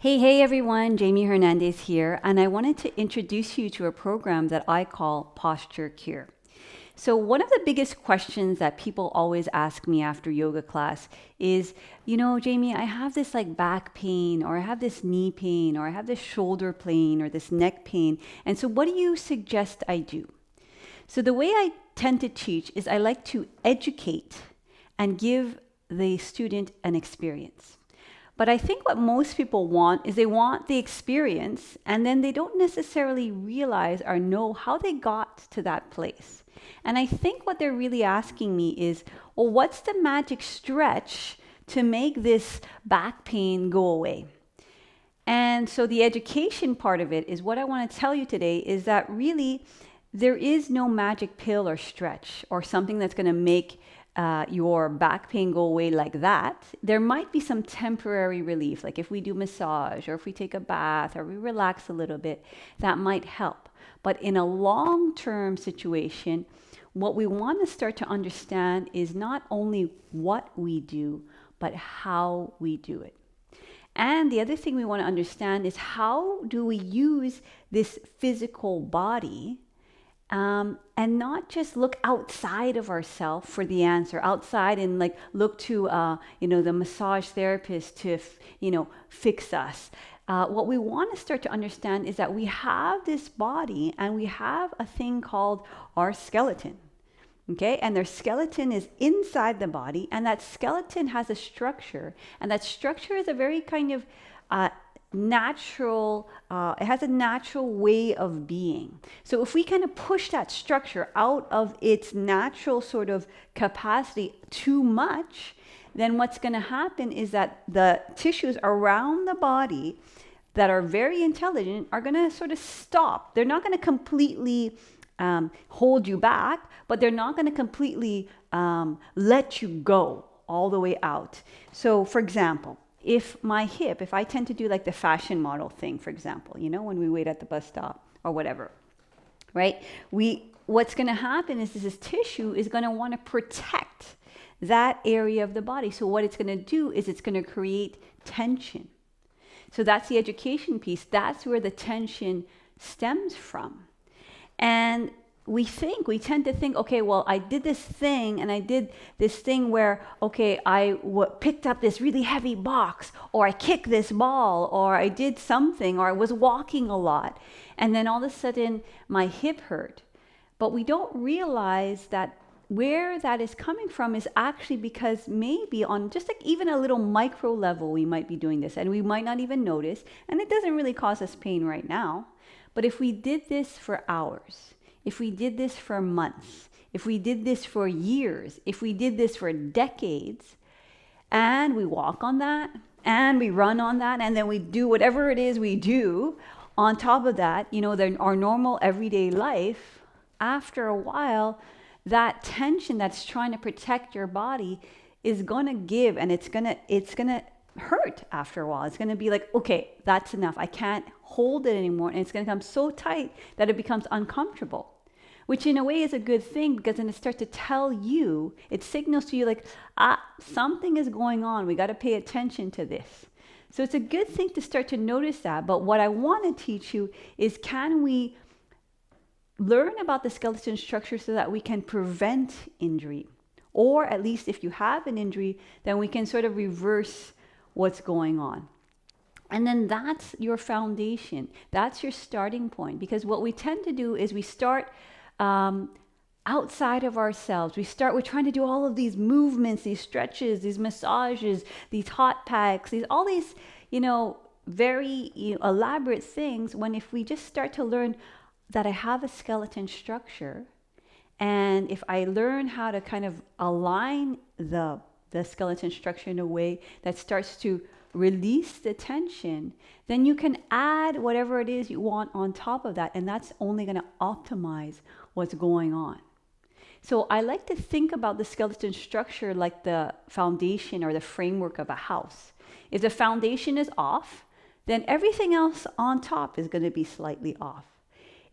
Hey everyone, Jayme Hernandez here, and I wanted to introduce you to a program that I call Posture Cure. So one of the biggest questions that people always ask me after yoga class is, Jayme, I have this like back pain, or I have this knee pain, or I have this shoulder pain, or this neck pain, and so what do you suggest I do? So the way I tend to teach is I like to educate and give the student an experience. But I think what most people want is they want the experience and then they don't necessarily realize or know how they got to that place. And I think what they're really asking me is, well, what's the magic stretch to make this back pain go away? And so the education part of it is what I want to tell you today is that really there is no magic pill or stretch or something that's going to make your back pain go away like that. There might be some temporary relief, like if we do massage or if we take a bath or we relax a little bit, that might help. But in a long-term situation, what we want to start to understand is not only what we do, but how we do it. And the other thing we want to understand is how do we use this physical body and not just look outside of ourselves for the answer, outside and like look to, the massage therapist to, fix us. What we want to start to understand is that we have this body and we have a thing called our skeleton. Okay, and their skeleton is inside the body, and that skeleton has a structure, and that structure is a very kind of natural, it has a natural way of being. So if we kind of push that structure out of its natural sort of capacity too much, then what's going to happen is that the tissues around the body that are very intelligent are going to sort of stop. They're not going to completely hold you back, but they're not going to completely let you go all the way out. So for example, if I tend to do like the fashion model thing, for example, when we wait at the bus stop or whatever, right? What's going to happen is this tissue is going to want to protect that area of the body. So what it's going to do is it's going to create tension. So that's the education piece. That's where the tension stems from. And we tend to think, okay, well, I did this thing and I did this thing where, okay, I picked up this really heavy box, or I kicked this ball, or I did something, or I was walking a lot. And then all of a sudden my hip hurt. But we don't realize that where that is coming from is actually because maybe on just like even a little micro level, we might be doing this and we might not even notice. And it doesn't really cause us pain right now. But if we did this for hours, if we did this for months, if we did this for years, if we did this for decades, and we walk on that, and we run on that, and then we do whatever it is we do on top of that, our normal everyday life, after a while, that tension that's trying to protect your body is going to give, and it's going to hurt after a while. It's going to be like, okay, that's enough. I can't hold it anymore. And it's going to become so tight that it becomes uncomfortable, which in a way is a good thing, because then it starts to tell you, it signals to you like, something is going on. We got to pay attention to this. So it's a good thing to start to notice that. But what I want to teach you is, can we learn about the skeleton structure so that we can prevent injury? Or at least if you have an injury, then we can sort of reverse what's going on. And then that's your foundation. That's your starting point. Because what we tend to do is we start outside of ourselves. We're trying to do all of these movements, these stretches, these massages, these hot packs, all these, very elaborate things, when if we just start to learn that I have a skeleton structure, and if I learn how to kind of align the skeleton structure in a way that starts to release the tension, then you can add whatever it is you want on top of that, and that's only going to optimize what's going on. So I like to think about the skeleton structure like the foundation or the framework of a house. If the foundation is off, then everything else on top is going to be slightly off.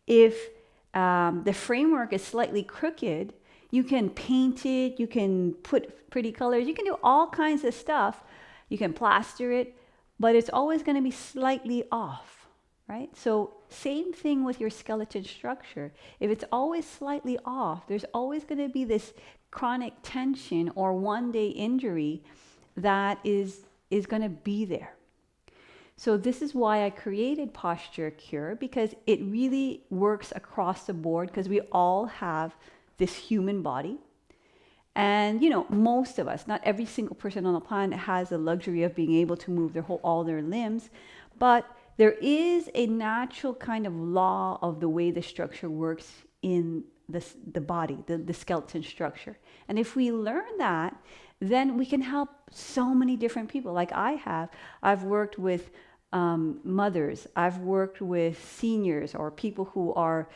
If the framework is slightly crooked, you can paint it, you can put pretty colors, you can do all kinds of stuff, you can plaster it, but it's always going to be slightly off, right? So same thing with your skeleton structure. If it's always slightly off, there's always going to be this chronic tension or one-day injury that is going to be there. So this is why I created Posture Cure, because it really works across the board, because we all have this human body. And, most of us, not every single person on the planet has the luxury of being able to move all their limbs, but there is a natural kind of law of the way the structure works in the body, the skeleton structure. And if we learn that, then we can help so many different people. Like I've worked with mothers, I've worked with seniors or people who are,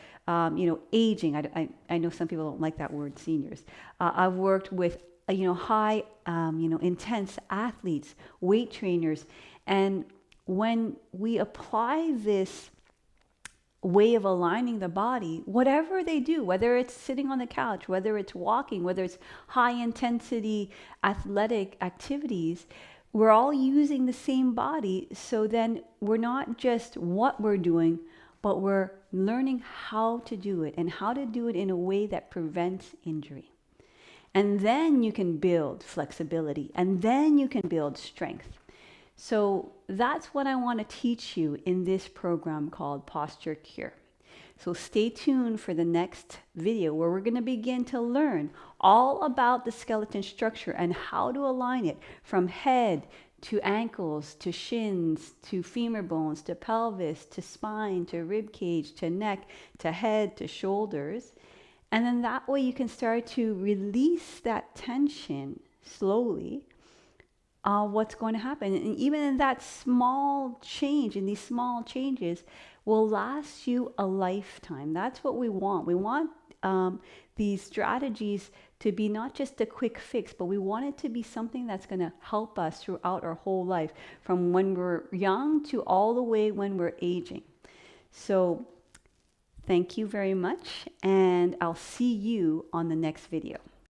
aging. I know some people don't like that word, seniors. I've worked with, high, intense athletes, weight trainers. And when we apply this way of aligning the body, whatever they do, whether it's sitting on the couch, whether it's walking, whether it's high intensity athletic activities, we're all using the same body. So then we're not just what we're doing, but we're learning how to do it and how to do it in a way that prevents injury. And then you can build flexibility, and then you can build strength. So that's what I want to teach you in this program called Posture Cure. So stay tuned for the next video where we're going to begin to learn all about the skeleton structure and how to align it from head to ankles, to shins, to femur bones, to pelvis, to spine, to rib cage, to neck, to head, to shoulders. And then that way you can start to release that tension slowly. What's going to happen. And even in that small change, in these small changes, will last you a lifetime. That's what we want. We want these strategies to be not just a quick fix, but we want it to be something that's going to help us throughout our whole life, from when we're young to all the way when we're aging. So thank you very much, and I'll see you on the next video.